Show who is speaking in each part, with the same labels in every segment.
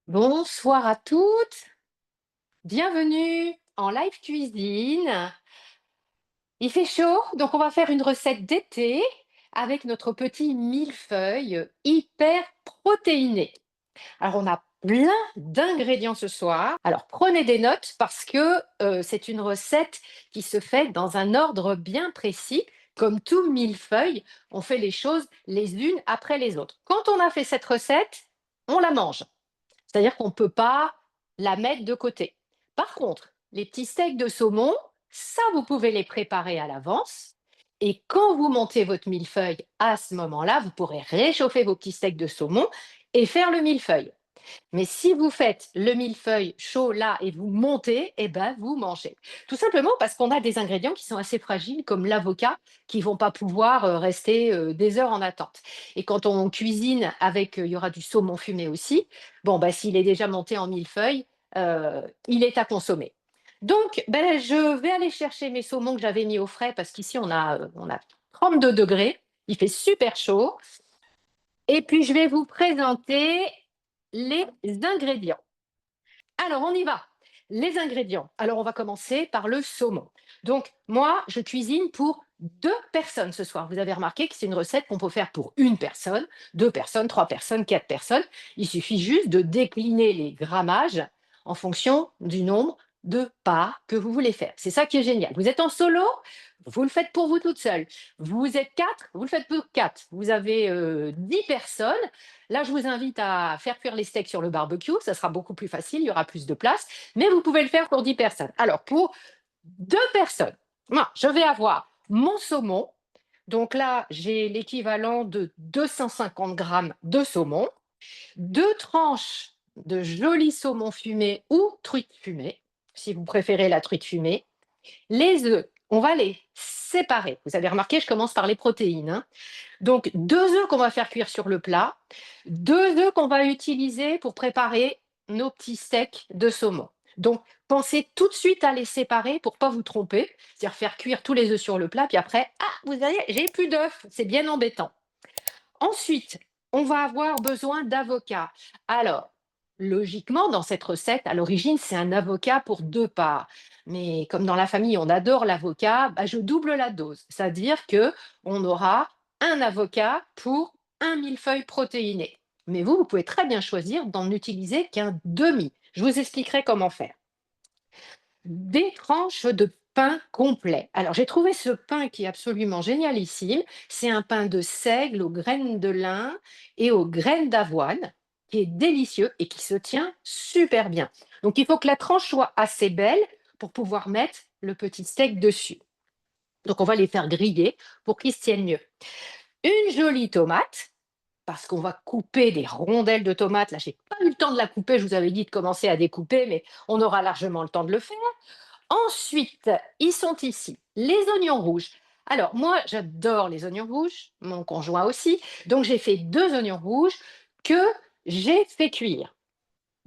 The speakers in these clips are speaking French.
Speaker 1: Bonsoir à toutes, bienvenue en live cuisine. Il fait chaud, donc on va faire une recette d'été avec notre petit millefeuille hyper protéiné. Alors on a plein d'ingrédients ce soir. Alors prenez des notes parce que c'est une recette qui se fait dans un ordre bien précis. Comme tout millefeuille, on fait les choses les unes après les autres. Quand on a fait cette recette, on la mange. C'est-à-dire qu'on ne peut pas la mettre de côté. Par contre, les petits steaks de saumon, ça, vous pouvez les préparer à l'avance. Et quand vous montez votre millefeuille, à ce moment-là, vous pourrez réchauffer vos petits steaks de saumon et faire le millefeuille. Mais si vous faites le millefeuille chaud là et vous montez, eh ben vous mangez. Tout simplement parce qu'on a des ingrédients qui sont assez fragiles, comme l'avocat, qui vont pas pouvoir rester des heures en attente. Et quand on cuisine avec, il y aura du saumon fumé aussi. Bon, bah, s'il est déjà monté en millefeuille, il est à consommer. Donc, ben, je vais aller chercher mes saumons que j'avais mis au frais parce qu'ici on a 32 degrés. Il fait super chaud. Et puis, je vais vous présenter les ingrédients. Alors, on y va. Les ingrédients. Alors, on va commencer par le saumon. Donc, moi, je cuisine pour 2 personnes ce soir. Vous avez remarqué que c'est une recette qu'on peut faire pour une personne, 2 personnes, 3 personnes, 4 personnes. Il suffit juste de décliner les grammages en fonction du nombre de pas que vous voulez faire. C'est ça qui est génial. Vous êtes en solo, vous le faites pour vous toute seule. Vous êtes 4, vous le faites pour 4. Vous avez 10 personnes. Là, je vous invite à faire cuire les steaks sur le barbecue. Ça sera beaucoup plus facile, il y aura plus de place. Mais vous pouvez le faire pour 10 personnes. Alors, pour 2 personnes, moi, je vais avoir mon saumon. Donc là, j'ai l'équivalent de 250 grammes de saumon, 2 tranches de joli saumon fumé ou truite fumée, si vous préférez la truite fumée. Les œufs, on va les séparer. Vous avez remarqué, je commence par les protéines, hein. Donc 2 œufs qu'on va faire cuire sur le plat, 2 œufs qu'on va utiliser pour préparer nos petits steaks de saumon. Donc pensez tout de suite à les séparer pour pas vous tromper, c'est-à-dire faire cuire tous les œufs sur le plat, puis après, ah, vous voyez, j'ai plus d'œufs, c'est bien embêtant. Ensuite, on va avoir besoin d'avocat. Alors, logiquement, dans cette recette, à l'origine, c'est un avocat pour 2 parts. Mais comme dans la famille, on adore l'avocat, bah, je double la dose. C'est-à-dire que on aura un avocat pour un millefeuille protéiné. Mais vous pouvez très bien choisir d'en utiliser qu'un demi. Je vous expliquerai comment faire. Des tranches de pain complet. Alors, j'ai trouvé ce pain qui est absolument génialissime. C'est un pain de seigle aux graines de lin et aux graines d'avoine, qui est délicieux et qui se tient super bien. Donc, il faut que la tranche soit assez belle pour pouvoir mettre le petit steak dessus. Donc, on va les faire griller pour qu'ils se tiennent mieux. Une jolie tomate, parce qu'on va couper des rondelles de tomates. Là, j'ai pas eu le temps de la couper. Je vous avais dit de commencer à découper, mais on aura largement le temps de le faire. Ensuite, ils sont ici, les oignons rouges. Alors moi, j'adore les oignons rouges, mon conjoint aussi, donc j'ai fait 2 oignons rouges que j'ai fait cuire.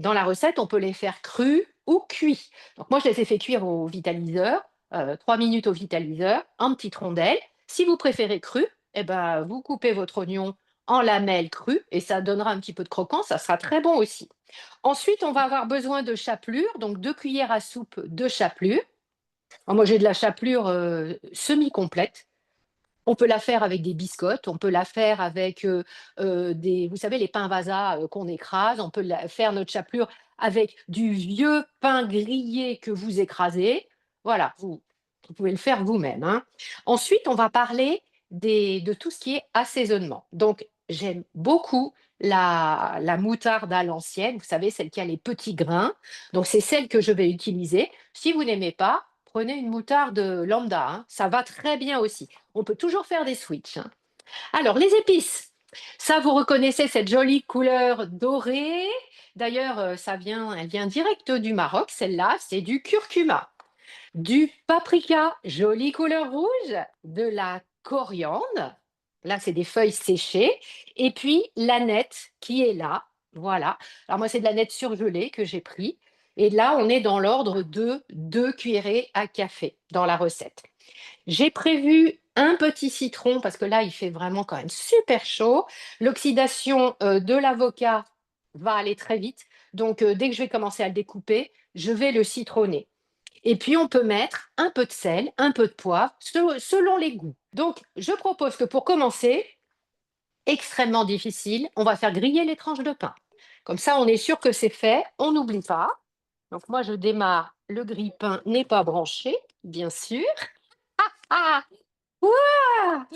Speaker 1: Dans la recette, on peut les faire crus ou cuits. Donc moi, je les ai fait cuire au vitaliseur, 3 minutes au vitaliseur, en petites rondelles. Si vous préférez cru, eh ben, vous coupez votre oignon en lamelles crues et ça donnera un petit peu de croquant, ça sera très bon aussi. Ensuite, on va avoir besoin de chapelure, donc 2 cuillères à soupe de chapelure. Alors moi, j'ai de la chapelure, semi-complète. On peut la faire avec des biscottes, on peut la faire avec, des vous savez, les pains Vasa, qu'on écrase. On peut la faire notre chapelure avec du vieux pain grillé que vous écrasez. Voilà, vous pouvez le faire vous-même, hein. Ensuite, on va parler de tout ce qui est assaisonnement. Donc j'aime beaucoup la moutarde à l'ancienne, vous savez, celle qui a les petits grains. Donc c'est celle que je vais utiliser. Si vous n'aimez pas, prenez une moutarde, lambda, hein, ça va très bien aussi. On peut toujours faire des switches, hein. Alors, les épices, ça, vous reconnaissez cette jolie couleur dorée. D'ailleurs, elle vient direct du Maroc, celle-là, c'est du curcuma, du paprika, jolie couleur rouge, de la coriandre, là, c'est des feuilles séchées, et puis l'aneth qui est là, voilà. Alors moi, c'est de l'aneth surgelée que j'ai pris, et là, on est dans l'ordre de 2 cuillerées à café dans la recette. J'ai prévu un petit citron parce que là, il fait vraiment quand même super chaud. L'oxydation, de l'avocat va aller très vite. Donc, dès que je vais commencer à le découper, je vais le citronner. Et puis, on peut mettre un peu de sel, un peu de poivre, selon les goûts. Donc, je propose que pour commencer, extrêmement difficile, on va faire griller les tranches de pain. Comme ça, on est sûr que c'est fait, on n'oublie pas. Donc, moi, je démarre. Le grille-pain n'est pas branché, bien sûr. Ah! Ouah!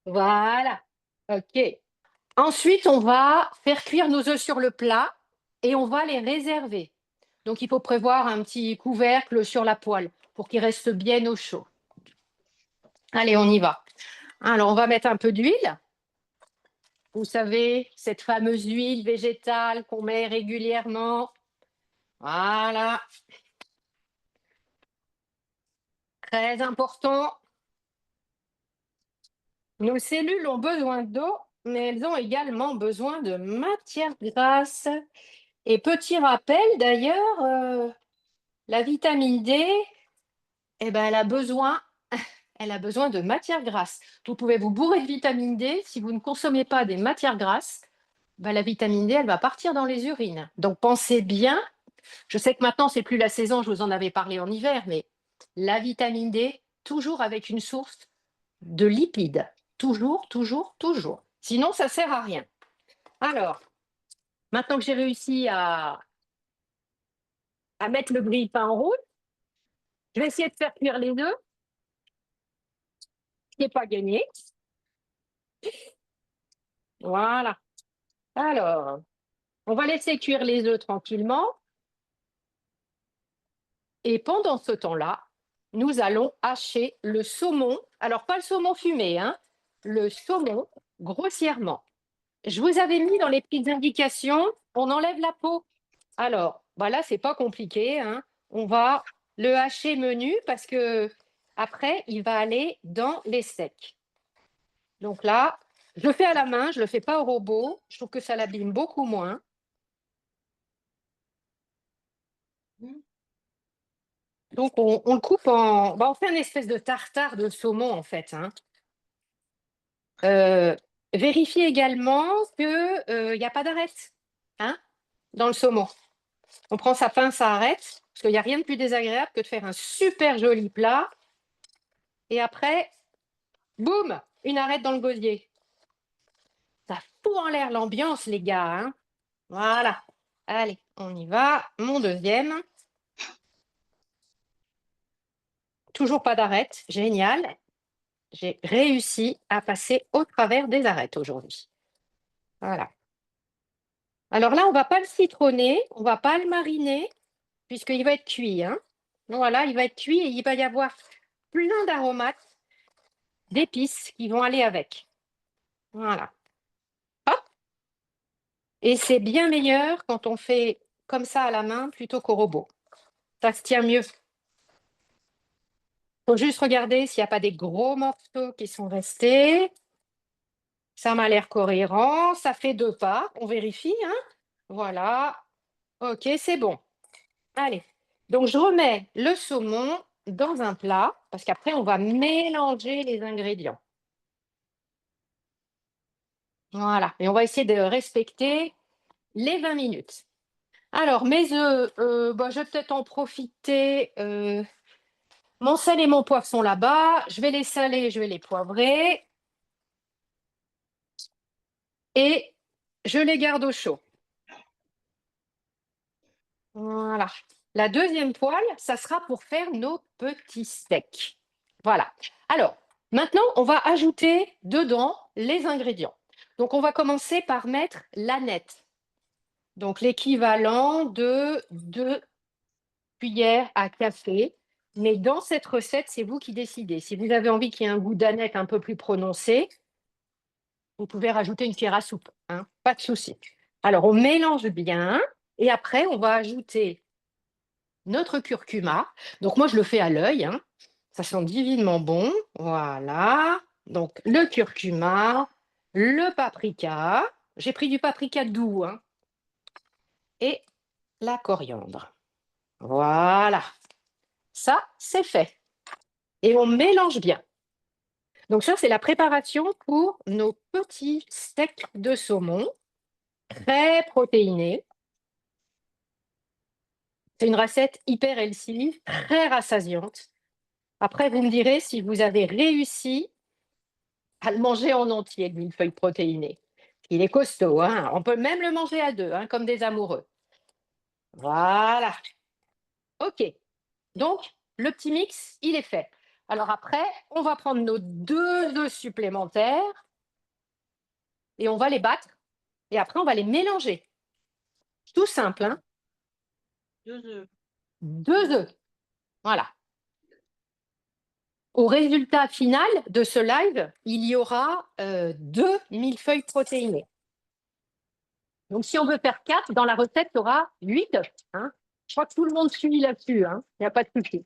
Speaker 1: Voilà. OK. Ensuite, on va faire cuire nos œufs sur le plat et on va les réserver. Donc, il faut prévoir un petit couvercle sur la poêle pour qu'ils restent bien au chaud. Allez, on y va. Alors, on va mettre un peu d'huile. Vous savez, cette fameuse huile végétale qu'on met régulièrement. Voilà. Très important. Nos cellules ont besoin d'eau, mais elles ont également besoin de matière grasse. Et petit rappel d'ailleurs, la vitamine D, eh ben, elle a besoin de matière grasse. Vous pouvez vous bourrer de vitamine D, si vous ne consommez pas des matières grasses, ben, la vitamine D, elle va partir dans les urines. Donc pensez bien, je sais que maintenant c'est plus la saison, je vous en avais parlé en hiver, mais la vitamine D, toujours avec une source de lipides. Toujours, toujours, toujours. Sinon, ça ne sert à rien. Alors, maintenant que j'ai réussi à mettre le grille-pain en route, je vais essayer de faire cuire les œufs, ce qui n'est pas gagné. Voilà. Alors, on va laisser cuire les œufs tranquillement. Et pendant ce temps-là, nous allons hacher le saumon. Alors, pas le saumon fumé, hein, le saumon grossièrement. Je vous avais mis dans les petites indications, on enlève la peau. Alors, bah là, c'est pas compliqué, hein. On va le hacher menu parce que après, il va aller dans les steaks. Donc là, je le fais à la main, je ne le fais pas au robot. Je trouve que ça l'abîme beaucoup moins. Donc, on le coupe en... Bah, on fait une espèce de tartare de saumon, en fait, hein. Vérifiez également qu'il n'y a pas d'arête, hein, dans le saumon. On prend sa pince à arête, parce qu'il n'y a rien de plus désagréable que de faire un super joli plat. Et après, boum, une arête dans le gosier. Ça fout en l'air l'ambiance, les gars, hein. Voilà. Allez, on y va. Mon deuxième. Toujours pas d'arête. Génial. J'ai réussi à passer au travers des arêtes aujourd'hui. Voilà. Alors là, on ne va pas le citronner, on ne va pas le mariner, puisqu'il va être cuit, hein. Voilà, il va être cuit et il va y avoir plein d'aromates, d'épices qui vont aller avec. Voilà. Hop. Et c'est bien meilleur quand on fait comme ça à la main plutôt qu'au robot. Ça se tient mieux. Il faut juste regarder s'il n'y a pas des gros morceaux qui sont restés. Ça m'a l'air cohérent. Ça fait 2 pas. On vérifie, hein. Voilà. OK, c'est bon. Allez. Donc, je remets le saumon dans un plat parce qu'après, on va mélanger les ingrédients. Voilà. Et on va essayer de respecter les 20 minutes. Alors, mes œufs, bah, je vais peut-être en profiter. Mon sel et mon poivre sont là-bas. Je vais les saler, je vais les poivrer. Et je les garde au chaud. Voilà. La deuxième poêle, ça sera pour faire nos petits steaks. Voilà. Alors, maintenant, on va ajouter dedans les ingrédients. Donc, on va commencer par mettre l'aneth. Donc, l'équivalent de 2 cuillères à café. Mais dans cette recette, c'est vous qui décidez. Si vous avez envie qu'il y ait un goût d'aneth un peu plus prononcé, vous pouvez rajouter une cuillère à soupe, hein, pas de souci. Alors, on mélange bien et après, on va ajouter notre curcuma. Donc, moi, je le fais à l'œil, hein. Ça sent divinement bon. Voilà. Donc, le curcuma, le paprika. J'ai pris du paprika doux, hein, et la coriandre. Voilà. Ça, c'est fait. Et on mélange bien. Donc, ça, c'est la préparation pour nos petits steaks de saumon, très protéinés. C'est une recette hyper healthy, très rassasiante. Après, vous me direz si vous avez réussi à le manger en entier, le millefeuille protéiné. Il est costaud, hein. On peut même le manger à deux, hein, comme des amoureux. Voilà. OK. Donc, le petit mix, il est fait. Alors après, on va prendre nos 2 œufs supplémentaires et on va les battre et après on va les mélanger. Tout simple, hein?
Speaker 2: 2 œufs.
Speaker 1: 2 œufs, voilà. Au résultat final de ce live, il y aura, 2 millefeuilles protéinés. Donc si on veut faire 4, dans la recette, il y aura 8 œufs, hein? Je crois que tout le monde suit là-dessus, hein? Il n'y a pas de souci.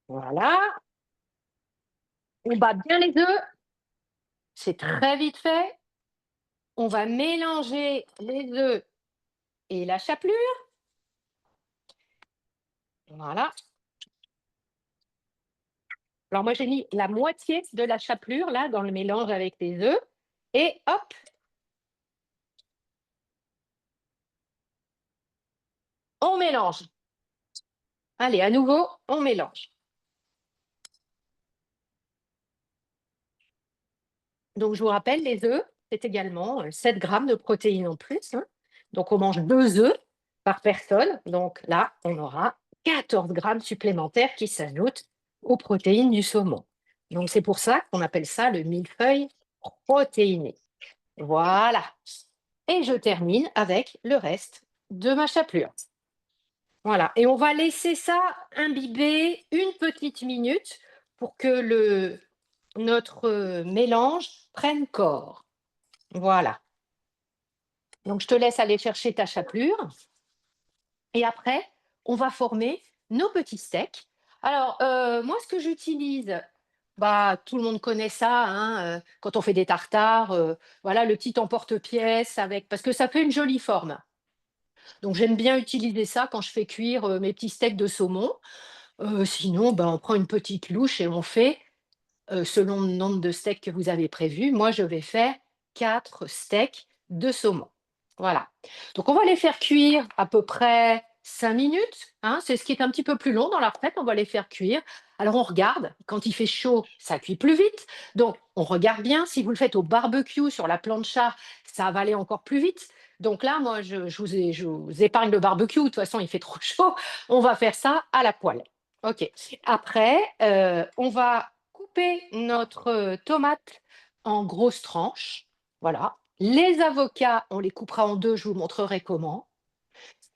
Speaker 1: Voilà. On bat bien les œufs. C'est très vite fait. On va mélanger les œufs et la chapelure. Voilà. Alors moi, j'ai mis la moitié de la chapelure là dans le mélange avec les œufs. Et hop, on mélange. Allez, à nouveau, on mélange. Donc, je vous rappelle, les œufs, c'est également 7 grammes de protéines en plus, hein. Donc, on mange 2 œufs par personne. Donc là, on aura 14 grammes supplémentaires qui s'ajoutent aux protéines du saumon. Donc, c'est pour ça qu'on appelle ça le millefeuille protéiné. Voilà. Et je termine avec le reste de ma chapelure. Voilà. Et on va laisser ça imbiber une petite minute pour que notre mélange prenne corps. Voilà. Donc, je te laisse aller chercher ta chapelure. Et après, on va former nos petits steaks. Alors, moi, ce que j'utilise, bah, tout le monde connaît ça, hein, quand on fait des tartares, voilà, le petit emporte-pièce avec, parce que ça fait une jolie forme. Donc, j'aime bien utiliser ça quand je fais cuire mes petits steaks de saumon. Sinon, bah, on prend une petite louche et on fait, selon le nombre de steaks que vous avez prévu. Moi, je vais faire 4 steaks de saumon. Voilà. Donc, on va les faire cuire à peu près 5 minutes, hein. C'est ce qui est un petit peu plus long dans la recette. On va les faire cuire. Alors, on regarde. Quand il fait chaud, ça cuit plus vite. Donc, on regarde bien. Si vous le faites au barbecue, sur la plancha, ça va aller encore plus vite. Donc là, moi, je vous épargne le barbecue. De toute façon, il fait trop chaud. On va faire ça à la poêle. OK. Après, on va couper notre tomate en grosses tranches. Voilà. Les avocats, on les coupera en deux, je vous montrerai comment.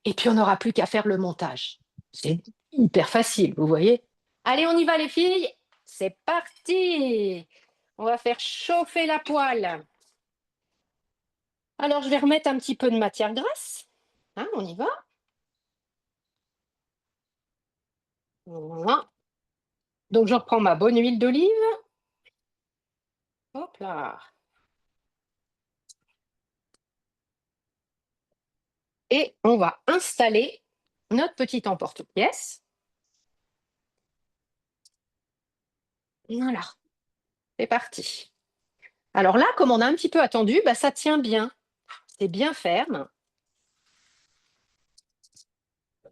Speaker 1: Et puis, on n'aura plus qu'à faire le montage. C'est hyper facile, vous voyez. Allez, on y va, les filles. C'est parti. On va faire chauffer la poêle. Alors, je vais remettre un petit peu de matière grasse. Hein, on y va. Voilà. Donc, je reprends ma bonne huile d'olive. Hop là. Et on va installer notre petit emporte-pièce. Voilà, c'est parti. Alors là, comme on a un petit peu attendu, bah, ça tient bien. C'est bien ferme.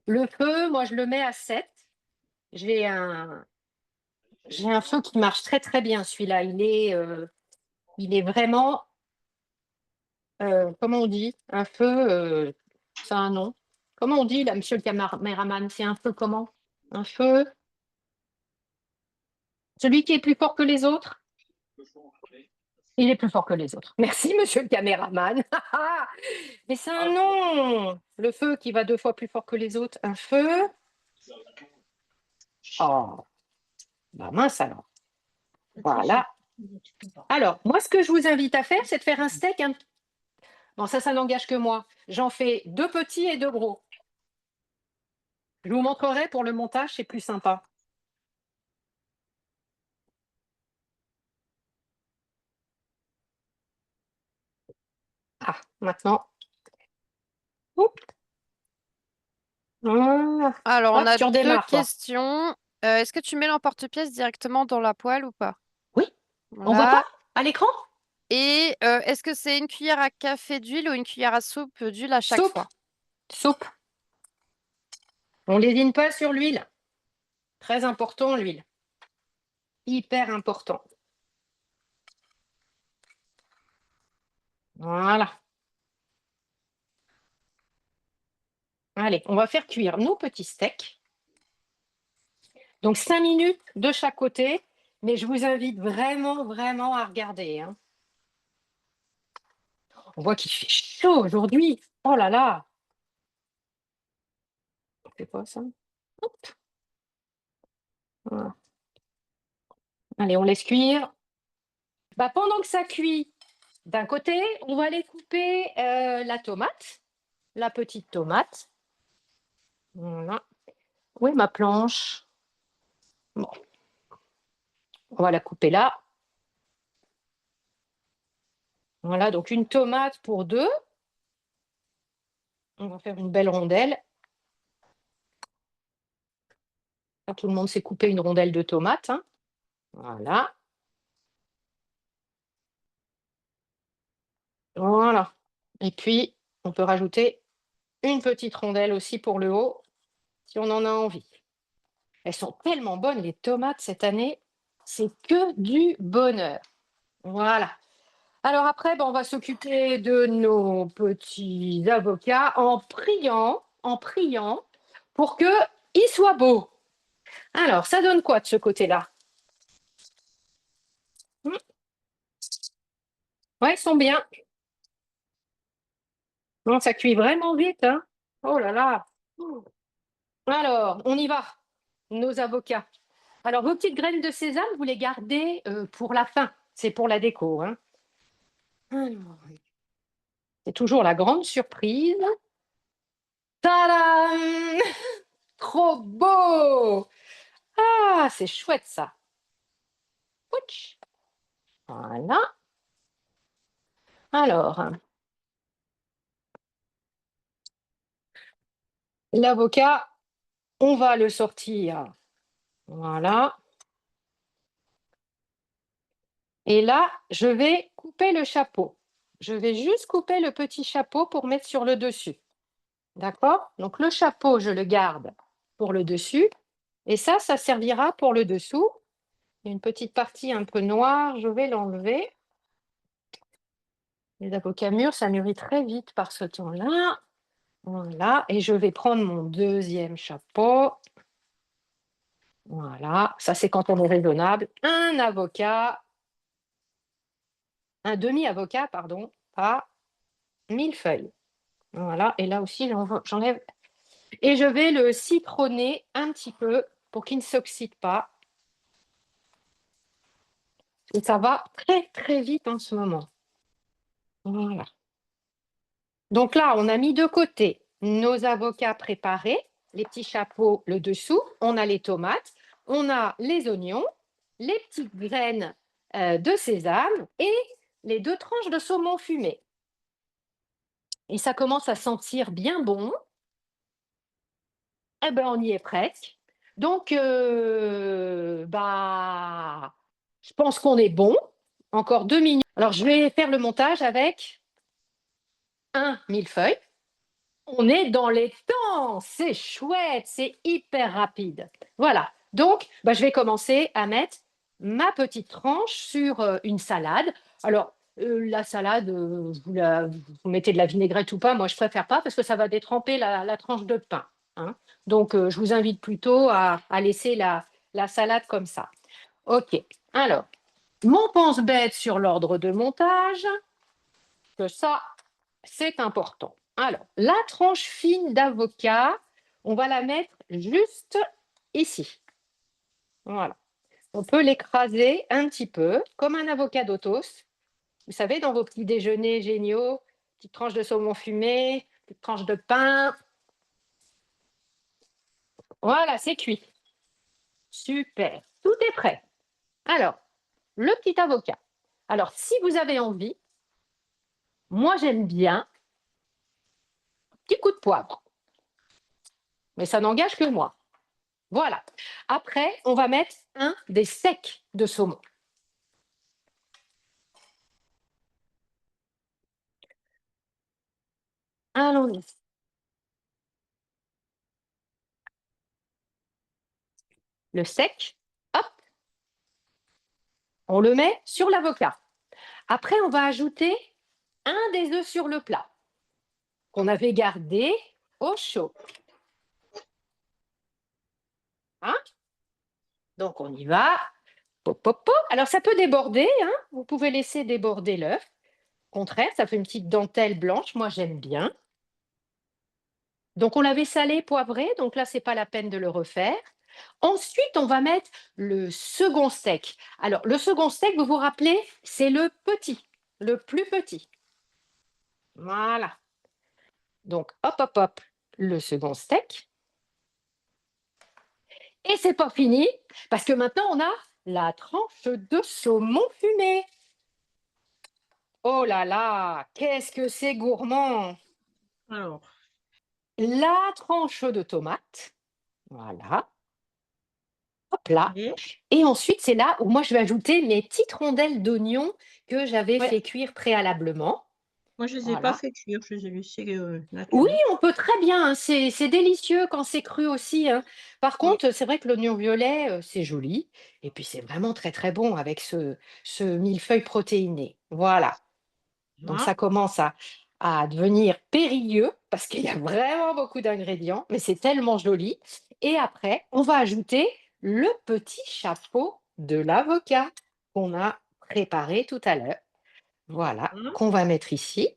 Speaker 1: Le feu, moi, je le mets à 7. J'ai un, j'ai un feu qui marche très très bien, celui-là. Il est vraiment, comment on dit? Un feu, ça a un nom. Comment on dit, là, monsieur le caméraman? C'est un feu comment? Un feu? Celui qui est plus fort que les autres? Il est plus fort que les autres. Merci, monsieur le caméraman. Mais c'est un nom. Le feu qui va 2 fois plus fort que les autres. Un feu. Oh, bah mince alors. Voilà. Alors, moi, ce que je vous invite à faire, c'est de faire un steak. Bon, ça n'engage que moi. J'en fais 2 petits et 2 gros. Je vous montrerai pour le montage, c'est plus sympa. Ah, maintenant. Oups. Voilà.
Speaker 3: Alors, on
Speaker 1: Hop,
Speaker 3: a
Speaker 1: tu
Speaker 3: 2
Speaker 1: redémarres, toi.
Speaker 3: questions. Est-ce que tu mets l'emporte-pièce directement dans la poêle ou pas?
Speaker 1: Oui, on voit pas
Speaker 3: Voilà.
Speaker 1: à l'écran?
Speaker 3: Et est-ce que c'est une cuillère à café d'huile ou une cuillère à soupe d'huile à chaque
Speaker 1: Soupe,
Speaker 3: fois?
Speaker 1: soupe. On lésine pas sur l'huile. Très important, l'huile. Hyper important. Voilà. Allez, on va faire cuire nos petits steaks. Donc 5 minutes de chaque côté, mais je vous invite vraiment, vraiment à regarder, hein. On voit qu'il fait chaud aujourd'hui. Oh là là! C'est quoi ça? Hop, voilà. Allez, on laisse cuire. Bah, pendant que ça cuit, d'un côté, on va aller couper la tomate, la petite tomate. Voilà. Où est ma planche? Bon, on va la couper là. Voilà, donc une tomate pour deux. On va faire une belle rondelle. Là, tout le monde s'est coupé une rondelle de tomate, hein. Voilà. Voilà. Et puis, on peut rajouter une petite rondelle aussi pour le haut, si on en a envie. Elles sont tellement bonnes, les tomates, cette année. C'est que du bonheur. Voilà. Alors après, ben, on va s'occuper de nos petits avocats en priant pour qu'ils soient beaux. Alors, ça donne quoi de ce côté-là? Ouais, ils sont bien. Non, ça cuit vraiment vite, hein. Oh là là. Alors, on y va, nos avocats. Alors, vos petites graines de sésame, vous les gardez pour la fin. C'est pour la déco, hein. Alors, c'est toujours la grande surprise. Tadam! Trop beau! Ah, c'est chouette ça. Ouch. Voilà. Alors, l'avocat, on va le sortir. Voilà. Et là, je vais couper le chapeau. Je vais juste couper le petit chapeau pour mettre sur le dessus. D'accord? Donc le chapeau, je le garde pour le dessus. Et ça servira pour le dessous. Il y a une petite partie un peu noire, je vais l'enlever. Les avocats mûrs, ça mûrit très vite par ce temps-là. Voilà. Et je vais prendre mon deuxième chapeau. Voilà. Ça, c'est quand on est raisonnable. Un avocat, un demi-avocat, pardon, pas 1000 feuilles. Voilà. Et là aussi, j'enlève. Et je vais le citronner un petit peu pour qu'il ne s'oxyde pas. Et ça va très, très vite en ce moment. Voilà. Donc là, on a mis de côté nos avocats préparés, les petits chapeaux, le dessous. On a les tomates, on a les oignons, les petites graines de sésame et les 2 tranches de saumon fumé. Et ça commence à sentir bien bon. Eh ben, on y est presque. Donc, bah, je pense qu'on est bon. Encore 2 minutes. Alors, je vais faire le montage avec un millefeuille. On est dans les temps, c'est chouette, c'est hyper rapide. Voilà, donc bah, je vais commencer à mettre ma petite tranche sur une salade. Alors, la salade, vous mettez de la vinaigrette ou pas, moi je préfère pas parce que ça va détremper la tranche de pain, hein. Donc, je vous invite plutôt à laisser la salade comme ça. Ok, alors, mon pense-bête sur l'ordre de montage, que ça, c'est important. Alors, la tranche fine d'avocat, on va la mettre juste ici. Voilà. On peut l'écraser un petit peu, comme un avocat toast. Vous savez, dans vos petits déjeuners géniaux, petite tranche de saumon fumé, petite tranche de pain. Voilà, c'est cuit. Super. Tout est prêt. Alors, le petit avocat. Alors, si vous avez envie, moi j'aime bien un petit coup de poivre. Mais ça n'engage que moi. Voilà. Après, on va mettre un des steaks de saumon. Allons-y. Le sec, hop, on le met sur l'avocat. Après, on va ajouter un des œufs sur le plat qu'on avait gardé au chaud. Hein? Donc, on y va. Pop, pop, pop. Alors, ça peut déborder. Hein? Vous pouvez laisser déborder l'œuf. Au contraire, ça fait une petite dentelle blanche. Moi, j'aime bien. Donc, on l'avait salé, poivré. Donc là, ce n'est pas la peine de le refaire. Ensuite, on va mettre le second steak. Alors, le second steak, vous vous rappelez, c'est le petit, le plus petit. Voilà. Donc, hop, hop, hop, le second steak. Et c'est pas fini, parce que maintenant, on a la tranche de saumon fumé. Oh là là, qu'est-ce que c'est gourmand!
Speaker 2: Alors,
Speaker 1: La tranche de tomate, voilà, hop là.
Speaker 2: et
Speaker 1: Et ensuite, c'est là où moi, je vais ajouter mes petites rondelles d'oignon que j'avais
Speaker 2: ouais,
Speaker 1: fait cuire préalablement.
Speaker 2: moi je les ai pas
Speaker 1: Voilà.
Speaker 2: fait cuire, je les ai laissés,
Speaker 1: Oui,
Speaker 2: nature.
Speaker 1: on peut très bien, hein, c'est délicieux quand c'est cru aussi, hein. Par
Speaker 2: Ouais.
Speaker 1: contre, c'est vrai que l'oignon violet, c'est joli et puis c'est vraiment très, très bon avec ce millefeuille protéiné. Voilà, donc
Speaker 2: Hein?
Speaker 1: ça commence à devenir périlleux parce qu'il y a vraiment beaucoup d'ingrédients, mais c'est tellement joli et après, on va ajouter le petit chapeau de l'avocat qu'on a préparé tout à l'heure. Voilà,
Speaker 2: Hein?
Speaker 1: qu'on va mettre ici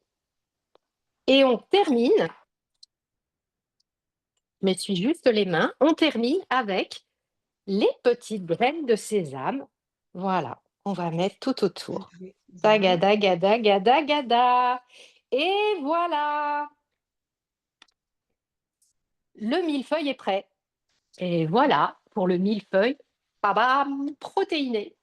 Speaker 1: et on termine. M'essuie juste les mains. On termine avec les petites graines de sésame. Voilà, on va mettre tout autour.
Speaker 2: Sésame.
Speaker 1: Tagada, gada, gada, gada. Et voilà, le millefeuille est prêt. Et voilà pour le millefeuille, bam, protéiné.